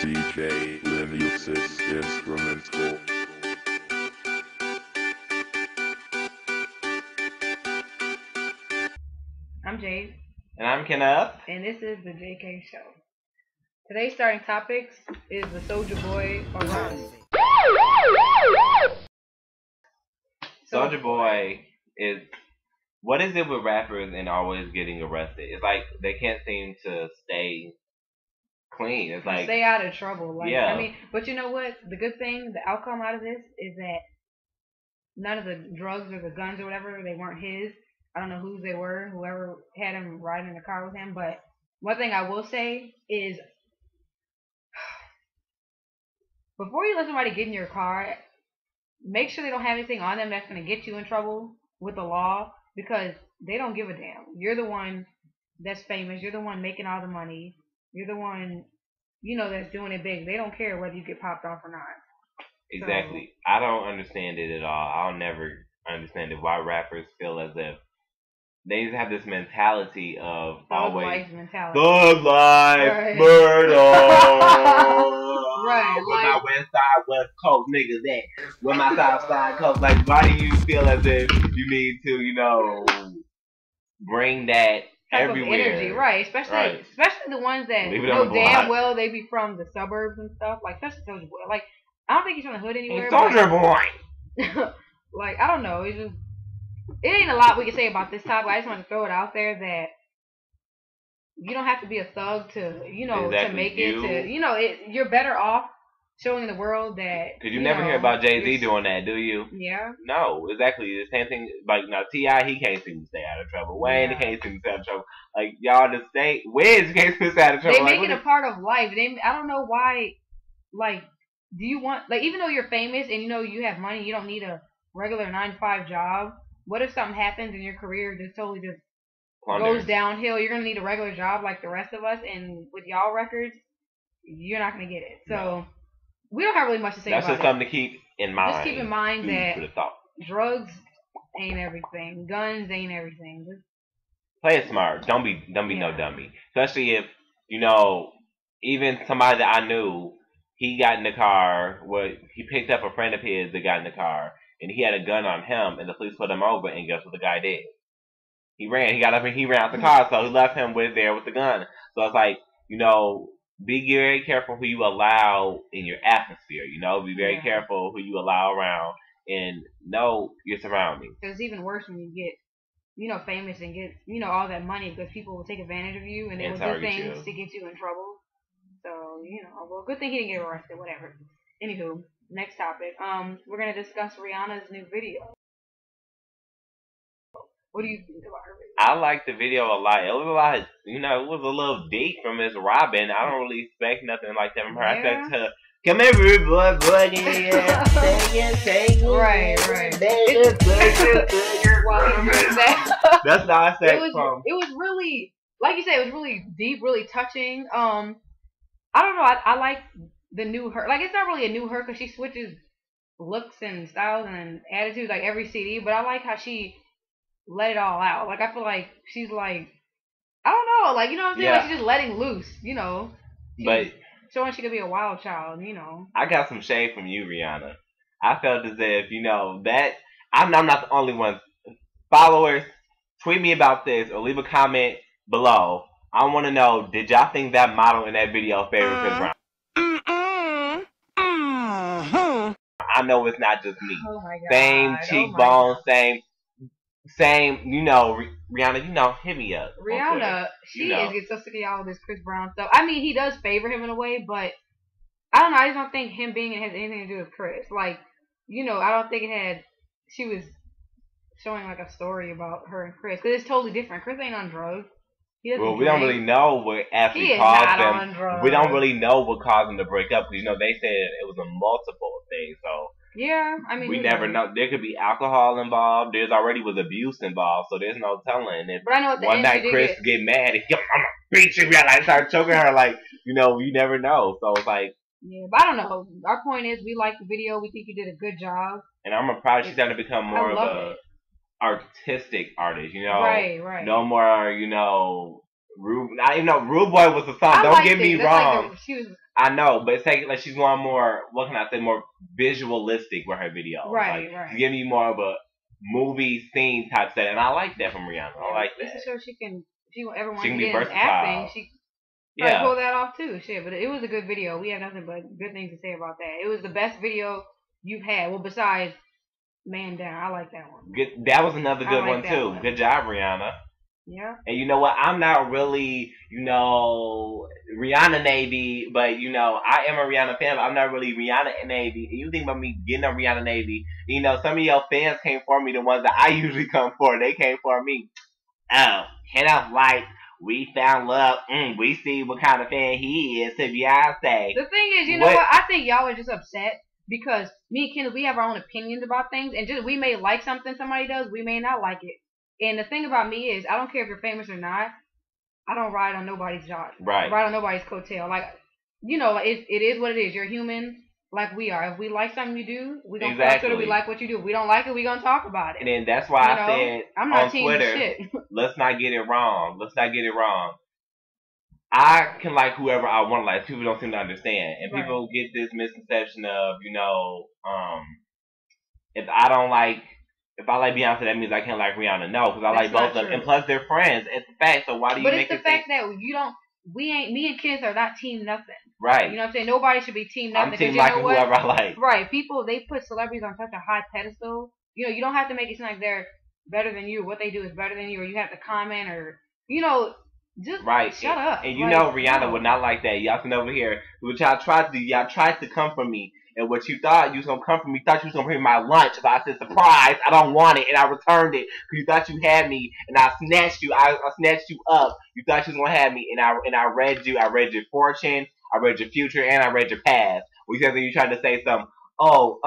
DJ Linus's instrumental. I'm Jade. And I'm Kenneth. And this is the JK Show. Today's starting topics is the Soulja Boy or Rihanna. Soulja Boy is... What is it with rappers and always getting arrested? It's like they can't seem to stay clean. It's like... Stay out of trouble. Like, yeah. I mean, but you know what? The good thing, the outcome out of this is that none of the drugs or the guns or whatever, they weren't his. I don't know whose they were, whoever had him riding in the car with him. But one thing I will say is, before you let somebody get in your car, make sure they don't have anything on them that's going to get you in trouble with the law, because they don't give a damn. You're the one that's famous. You're the one making all the money. You're the one, you know, that's doing it big. They don't care whether you get popped off or not. Exactly. So, I don't understand it at all. I'll never understand it. Why rappers feel as if they just have this mentality of thug always life mentality. Thug life, right. murder. Right. Where my West Side, West Coast niggas at? Where my South Side Coast? Like, why do you feel as if you need to, you know, bring that type everywhere? Of energy, right? Especially the ones that know damn well they be from the suburbs and stuff. Like, especially Soulja Boy. Like, I don't think he's from the hood anywhere. Soulja Boy. Like, I don't know. It's just, it ain't a lot we can say about this topic. I just want to throw it out there that you don't have to be a thug to, you know, to make it. To, you know, you're better off showing the world that. Because you never hear about Jay-Z doing that, do you? Yeah. No, exactly. The same thing. Like, now, T.I., he can't seem to stay out of trouble. Wayne, he can't seem to stay out of trouble. Like, y'all just stay. Wiz can't seem to stay out of trouble. They make it a part of life. I don't know why. Like, do you want, like, even though you're famous and you know you have money, you don't need a regular 9-to-5 job. What if something happens in your career just totally just goes downhill? You're going to need a regular job like the rest of us, and with y'all records, you're not going to get it. So, we don't have really much to say about it. That's just something to keep in mind. Just keep in mind that drugs ain't everything. Guns ain't everything. Just play it smart. Don't be no dummy. Especially if, you know, even somebody that I knew, he got in the car, he picked up a friend of his that got in the car, and he had a gun on him, and the police put him over, and guess what the guy did? He got up and he ran out the car, so he left him with the gun. So it's like, you know, be very careful who you allow in your atmosphere, you know? Be very careful who you allow around, and know your surroundings. It's even worse when you get, you know, famous and get, you know, all that money, because people will take advantage of you, and they will do things to get you in trouble. So, you know, well, good thing he didn't get arrested, whatever. Anywho, next topic. We're going to discuss Rihanna's new video. What do you think about her video? I like the video a lot. It was a lot, you know, it was a little deep from Miss Robin. I don't really expect nothing like that from her. I expect her, come here, boy, That's not I said. It was really, like you said, it was really deep, really touching. I don't know. I like the new her. Like, it's not really a new her because she switches looks and styles and attitudes like every CD. But I like how she let it all out. Like, I feel like she's like, I don't know. Like, you know what I'm saying? Like, she's just letting loose, you know. But showing she could be a wild child, you know. I got some shade from you, Rihanna. I felt as if, you know, that I'm not the only one. Followers, tweet me about this or leave a comment below. I want to know, did y'all think that model in that video favored Chris Brown? I know it's not just me. Oh my God. Same cheekbones, same, you know, Rihanna, you know, hit me up. Rihanna, she gets so sick of y'all with this Chris Brown stuff. I mean, he does favor him in a way, but I don't know. I just don't think him being it has anything to do with Chris. Like, you know, I don't think she was showing like a story about her and Chris. Because it's totally different. Chris ain't on drugs. Well, we don't really know what actually caused them. We don't really know what caused them to break up. Because, you know, they said it was a multiple thing. So, yeah, I mean, we never know. There could be alcohol involved. There's already was abuse involved. So, there's no telling. If but I know at the one night Chris get mad and, yo, I'm going to beat you. Like, start choking her. Like, you know, you never know. So, it's like. Yeah, but I don't know. Our point is, we like the video. We think you did a good job. And I'm proud she's starting to become more of a artistic artist, you know? Right. No more, you know, Rude. Rude Boy was the song. Don't get me wrong. Like she was I know, but it's like she's going more. What can I say? More visualistic with her videos. Right, like, right. She's giving you more of a movie scene type set, and I like that from Rihanna. I like that. It's to show she can. She ever wants She to can be get into versatile. acting. She probably Yeah. pull that off too. Shit, but it was a good video. We have nothing but good things to say about that. It was the best video you've had. Well, besides Man Down, I like that one. Good. That was another good one too. One. Good job, Rihanna. Yeah. And you know what? I'm not really, Rihanna Navy, but I am a Rihanna fan, but I'm not really Rihanna Navy. And you think about me getting a Rihanna Navy, some of your fans came for me, the ones that I usually come for, they came for me. Oh, head up like we found love. We see what kind of fan he is to Beyonce. The thing is, you know what? I think y'all are just upset because me and Kendall, we have our own opinions about things, and just we may like something somebody does, we may not like it. And the thing about me is, I don't care if you're famous or not. I don't ride on nobody's job. Right. I ride on nobody's coattail. Like, it is what it is. You're human, like we are. If we like something you do, we gonna talk to it. We like what you do. If we don't like it, we gonna talk about it. And then that's why I said I'm not on Twitter, shit. let's not get it wrong. Let's not get it wrong. I can like whoever I want to like. People don't seem to understand, and people get this misconception of, if I like Beyonce, that means I can't like Rihanna. No, because I like both of them. And plus, they're friends. It's the fact. So why do you make it? But it's the fact that me and Kenneth are not team nothing. Right. You know what I'm saying? Nobody should be team nothing. I'm team liking whoever I like. Right. People, they put celebrities on such a high pedestal. You don't have to make it seem like they're better than you. What they do is better than you, or you have to comment, or, just shut up. And Rihanna would not like that. Y'all can over here. What y'all tried to do, y'all tried to come for me. And what you thought you was going to come for me, thought you was going to bring me my lunch. So I said, surprise, I don't want it. And I returned it. Because you thought you had me. And I snatched you. I snatched you up. You thought you was going to have me. And I read you. I read your fortune. I read your future. And I read your past. We said that you tried to say something. Oh,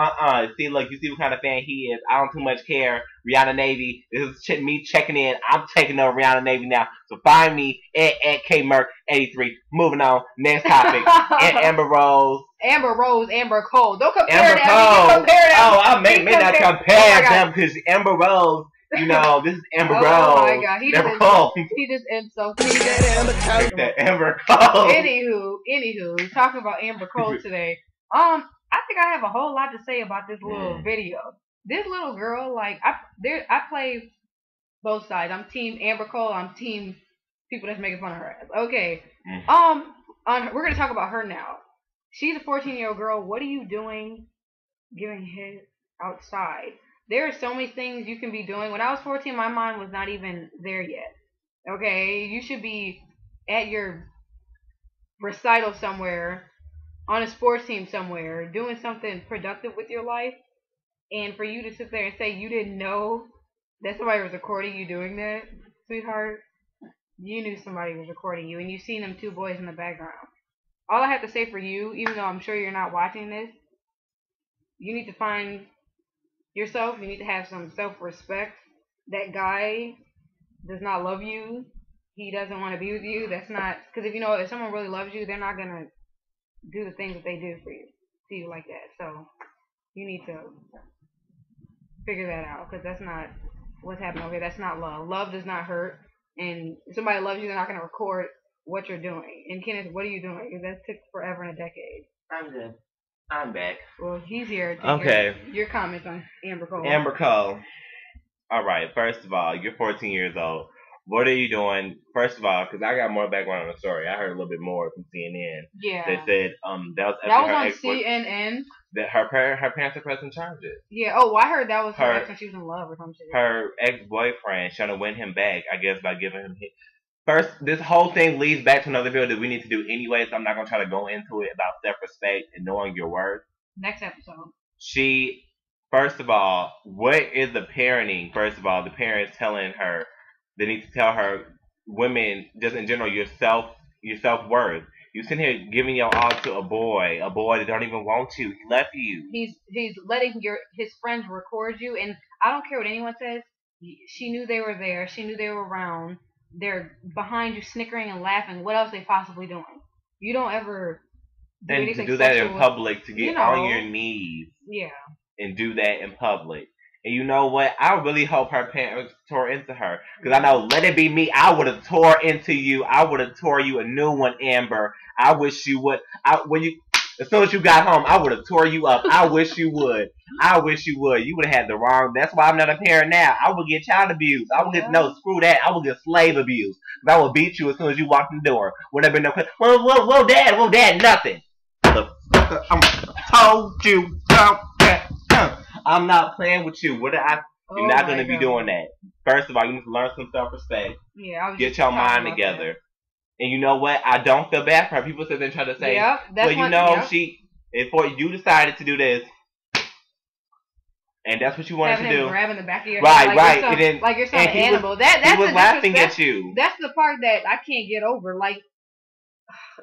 see, look, you see what kind of fan he is. I don't too much care. Rihanna Navy. This is me checking in. I'm taking over Rihanna Navy now. So find me at KMerk83. Moving on. Next topic. Amber Rose. Amber Cole. Don't compare Amber that. Cole. Oh, I may not compare them because Amber Rose. This is Amber Rose. Oh my God, he just insulted that Amber Cole. Anywho, talking about Amber Cole today. I think I have a whole lot to say about this little video. This little girl, like, I play both sides. I'm team Amber Cole. I'm team people that's making fun of her ass. Okay. We're gonna talk about her now. She's a 14-year-old girl. What are you doing giving head outside? There are so many things you can be doing. When I was 14, my mind was not even there yet. Okay? You should be at your recital somewhere, on a sports team somewhere, doing something productive with your life. And for you to sit there and say you didn't know that somebody was recording you doing that, sweetheart, you knew somebody was recording you. And you seen them two boys in the background. All I have to say for you, even though I'm sure you're not watching this, you need to find yourself. You need to have some self-respect. That guy does not love you. He doesn't want to be with you. That's not... Because if someone really loves you, they're not going to do the things that they do for you, to you like that. So, you need to figure that out. Because that's not what's happening over here. That's not love. Love does not hurt. And if somebody loves you, they're not going to record what you're doing. And Kenneth, what are you doing? Because that took forever and a decade. I'm good. I'm back. Well, he's here to hear your comments on Amber Cole. Amber Cole. All right. First of all, you're 14 years old. What are you doing? First of all, because I got more background on the story. I heard a little bit more from CNN. Yeah. They said that was on CNN. That her parents are pressing charges. Yeah. Oh, I heard that was her ex when she was in love or some shit. Her ex-boyfriend trying to win him back, I guess, by giving him. First, this whole thing leads back to another video that we need to do anyway, so I'm not gonna try to go into it about self-respect and knowing your worth. Next episode. First of all, what is the parenting? First of all, the parents telling her. They need to tell her, women, just in general, your self-worth. You sitting here giving your all to a boy that don't even want you. He left you. He's letting his friends record you, and I don't care what anyone says. She knew they were there. She knew they were around. They're behind you, snickering and laughing. What else are they possibly doing? You don't ever do anything to do that sexual. In public, to get on your knees. Yeah. And do that in public. And you know what? I really hope her parents tore into her. Because I know, let it be me, I would have tore into you. I would have tore you a new one, Amber. I wish you would. As soon as you got home, I would have tore you up. I wish you would. I wish you would. You would have had the wrong. That's why I'm not a parent now. I would get child abuse. I would get, no, screw that. I would get slave abuse. I would beat you as soon as you walked in the door. Would have been no, whoa, dad, nothing. I told you, don't. I'm not playing with you. You're not going to be doing that. First of all, you need to learn some self-respect. Yeah, get your mind together. And you know what? I don't feel bad for her. People sit there and try to say, well, you know, you decided to do this. And that's what you wanted to do. Grabbing the back of your head like you're some animal. He was laughing at you. That's the part that I can't get over. Like,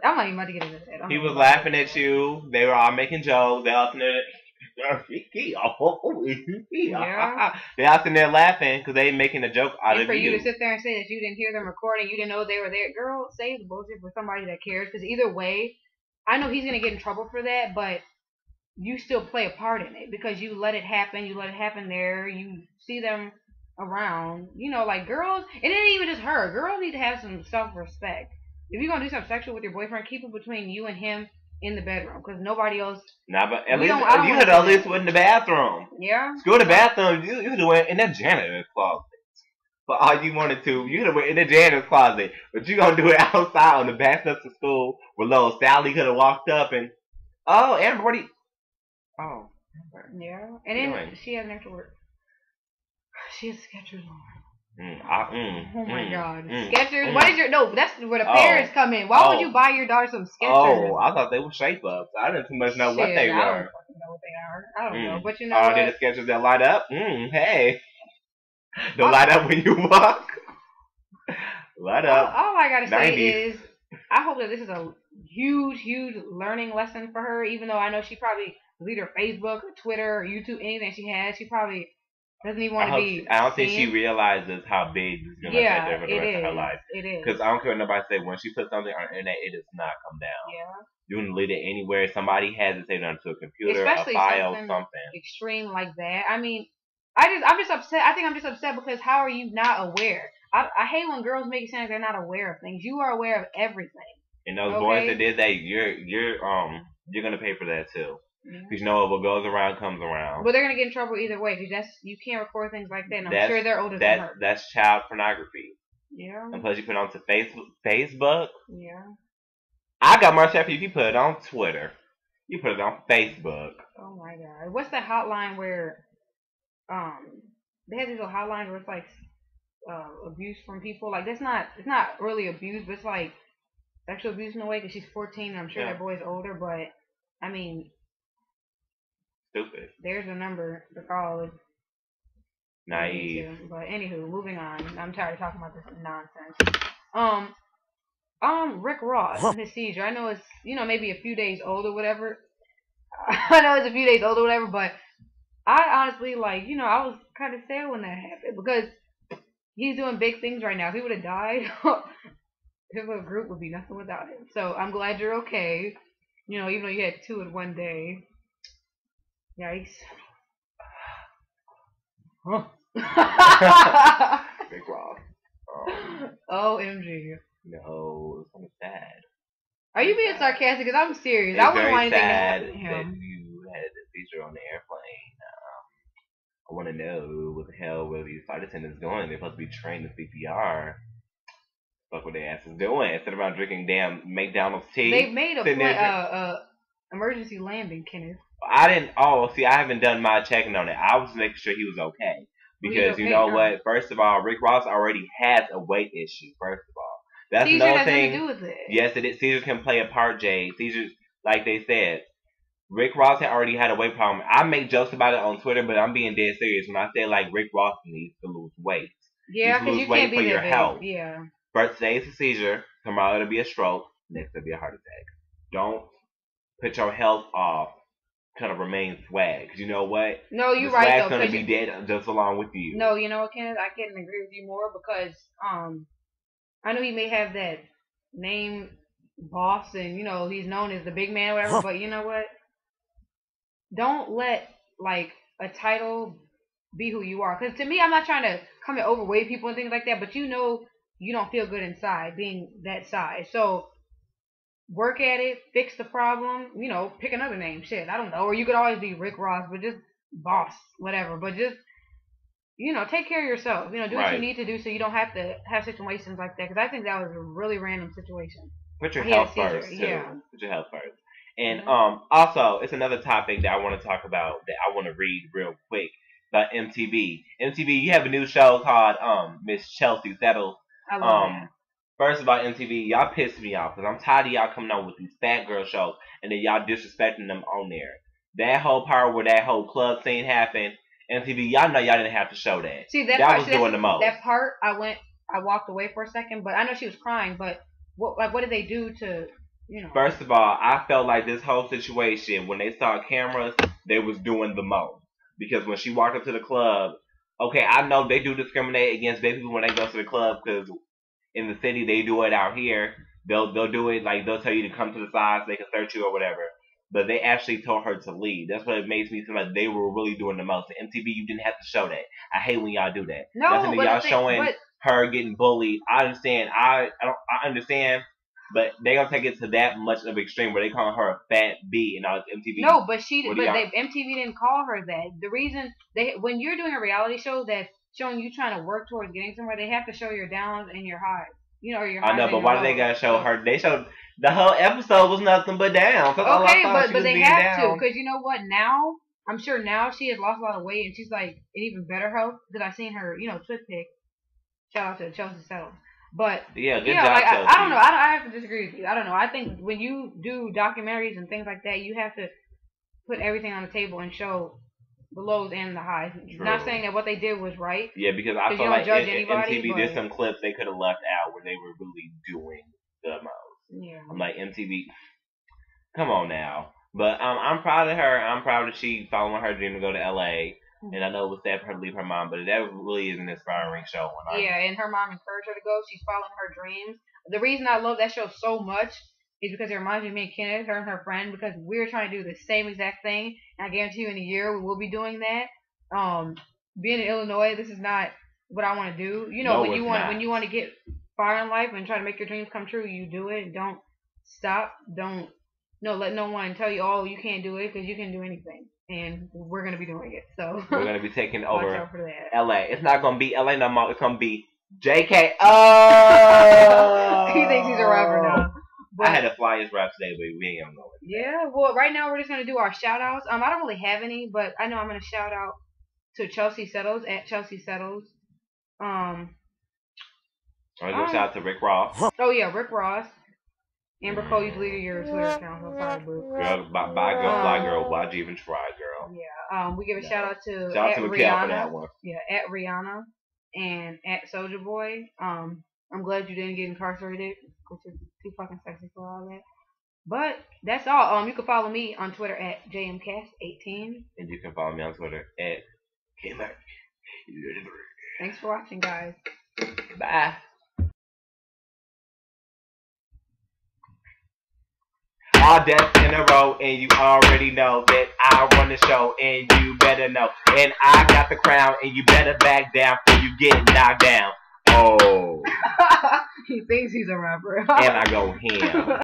I'm not even about to get into that. He was laughing at you. They were all making jokes. They all sitting there. They all sitting there laughing because they making a joke out of you. For you to sit there and say that you didn't hear them recording, you didn't know they were there, girl, save the bullshit for somebody that cares. Because either way, I know he's gonna get in trouble for that, but you still play a part in it because you let it happen. You let it happen there. You see them around. You know, like girls. It ain't even just her. Girls need to have some self-respect. If you're gonna do something sexual with your boyfriend, keep it between you and him in the bedroom, because nobody else. Nah, but at least you could at least went in the bathroom. Yeah. Go to the bathroom. You could have went in the janitor's closet. But all you wanted to, you could have went in the janitor's closet. But you gonna do it outside on the back steps of school, where little Sally could have walked up and, oh, Amber, what are you? Oh. Yeah. And then she has an extra word. She has Skechers on. Oh my God, Skechers. What is your that's where the parents come in. Why would you buy your daughter some Skechers? Oh, I thought they were shape ups. I didn't too much know what they were. I don't fucking know what they are. I don't know, but you know. Are they the Skechers that light up? Hey, they light up when you walk. Light up. All I gotta say is, I hope that this is a huge learning lesson for her. Even though I know she probably delete her Facebook, or Twitter, or YouTube, anything she has, she probably doesn't even want to be. I don't think she realizes how big this is going to affect her for the rest of her life. It is. Because I don't care what nobody say. When she puts something on the internet, it does not come down. Yeah. You can delete it anywhere. Somebody has it saved onto a computer, especially a file, something extreme like that. I mean, I'm just upset. I think I'm just upset because how are you not aware? I hate when girls make it sound like they're not aware of things. You are aware of everything. And those boys that did that, you're gonna pay for that too. Because you know what goes around comes around. But they're gonna get in trouble either way because you can't record things like that. And I'm sure they're older than her. That's child pornography. Yeah. And plus you put it onto Facebook. Yeah. I got more stuff if you put it on Twitter. You put it on Facebook. Oh my God! What's the hotline where they have these little hotlines where it's like abuse from people? Like it's not really abuse, but it's like sexual abuse in a way because she's 14 and I'm sure that boy's older. But I mean. Stupid. There's a number to call. Naive. But anywho, moving on. I'm tired of talking about this nonsense. Rick Ross and his seizure. I know it's maybe a few days old or whatever. I know it's a few days old or whatever, but I honestly I was kind of sad when that happened because he's doing big things right now. If he would have died, his little group would be nothing without him. So I'm glad you're okay. Even though you had 2 in one day. Yikes. Huh. Big Rob. OMG. No, it's kind of sad. Are you being sarcastic? Because I'm serious. I wouldn't want anything to happen to him. That you had a seizure on the airplane. I want to know what the hell were these flight attendants doing? They're supposed to be trained in CPR. Fuck what their ass is doing. Instead of drinking damn McDonald's tea. They made a emergency landing, Kenneth. I haven't done my checking on it. I was making sure he was okay. Because you know what? First of all, Rick Ross already has a weight issue, first of all. That's seizure another has thing. Nothing to do with it. Yes, it is. Seizures can play a part, Jade. Seizures, like they said, Rick Ross had already had a weight problem. I make jokes about it on Twitter, but I'm being dead serious when I say Rick Ross needs to lose weight. Yeah, because you can't be for your health. Yeah. First, today is a seizure. Tomorrow it'll be a stroke. Next it'll be a heart attack. Don't put your health off. Kind of remain swag. Because you know what? No, you're right, though. Swag's going to be dead just along with you. No, you know what, Kenneth? I can't agree with you more because I know he may have that name boss and, he's known as the big man or whatever, but you know what? Don't let, a title be who you are. Because to me, I'm not trying to come and overweight people and things like that, but you know you don't feel good inside being that size. So work at it, fix the problem, you know, pick another name. Shit, I don't know. Or you could always be Rick Ross, but just boss, whatever. But just, you know, take care of yourself. You know, do what you need to do so you don't have to have situations like that. Because I think that was a really random situation. Put your health first, too. Yeah. Put your health first. And also, it's another topic that I want to talk about that I want to read real quick about MTV. MTV, you have a new show called Miss Chelsea Settles. I love that. First of all, MTV, y'all piss me off because I'm tired of y'all coming on with these fat girl shows and then y'all disrespecting them on there. That whole part where that whole club scene happened, MTV, y'all know y'all didn't have to show that. See, that y'all part, was doing the most. That part, I walked away for a second, but I know she was crying. But what did they do to, you know? First of all, I felt like this whole situation, when they saw cameras, they was doing the most. Because when she walked up to the club, okay, I know they do discriminate against baby people when they go to the club because in the city they do it. Out here they'll do it, like they'll tell you to come to the side so they can search you or whatever. But they actually told her to leave. That's what it makes me feel like they were really doing the most. MTV, you didn't have to show that. I hate when y'all do that. No, that's when y'all showing her getting bullied. I understand. I understand. But they gonna take it to that much of extreme where they calling her a fat B and all MTV. No, but MTV didn't call her that. The reason when you're doing a reality show that's showing you trying to work towards getting somewhere, they have to show your downs and your highs. You know, or your highs. I know, but why do they gotta show her? They showed the whole episode was nothing but down. Okay, but they have to, because you know what? Now I'm sure now she has lost a lot of weight and she's like in even better health because I've seen her, you know, twit pic. Shout out to Chelsea Settles. But yeah, good job, like, I don't know. I have to disagree with you. I don't know. I think when you do documentaries and things like that, you have to put everything on the table and show the lows and the highs. True. Not saying that what they did was right. Yeah, because I feel like MTV did some clips they could have left out where they were really doing the most. Yeah. I'm like, MTV, come on now. But I'm proud of her. I'm proud that she following her dream to go to LA. And I know it was sad for her to leave her mom, but that really is an inspiring show. Yeah, and her mom encouraged her to go. She's following her dreams. The reason I love that show so much is because it reminds me of me and Kenneth, her and her friend, because we're trying to do the same exact thing. And I guarantee you in a year we will be doing that. Being in Illinois, this is not what I want to do. You know, when you want to get far in life and try to make your dreams come true, you do it. Don't stop. Don't let no one tell you, oh, you can't do it, because you can do anything. And we're going to be doing it. So we're going to be taking over watch out for that. LA. It's not going to be LA no more. It's going to be JK. Oh! He thinks he's a rapper now. But I had to fly his rap today, but we ain't going to know it. Yeah, well, right now we're just going to do our shout-outs. I don't really have any, but I know I'm going to shout out to Chelsea Settles, at Chelsea Settles. I'm going to shout out to Rick Ross. Oh, yeah, Rick Ross. Amber Cole, you deleted your Twitter account. So sorry, boo. Girl, bye, girl, fly, girl. Why'd you even try, girl? Yeah. We give a shout out to Rihanna for that one. Yeah, at Rihanna and at Soulja Boy. I'm glad you didn't get incarcerated because you're too fucking sexy for all that. But that's all. You can follow me on Twitter at JMCast18. And you can follow me on Twitter at KMac. Thanks for watching, guys. Bye. All deaths in a row, and you already know that I run the show, and you better know. And I got the crown, and you better back down before you get knocked down. Oh. He thinks he's a rapper. And I go ham.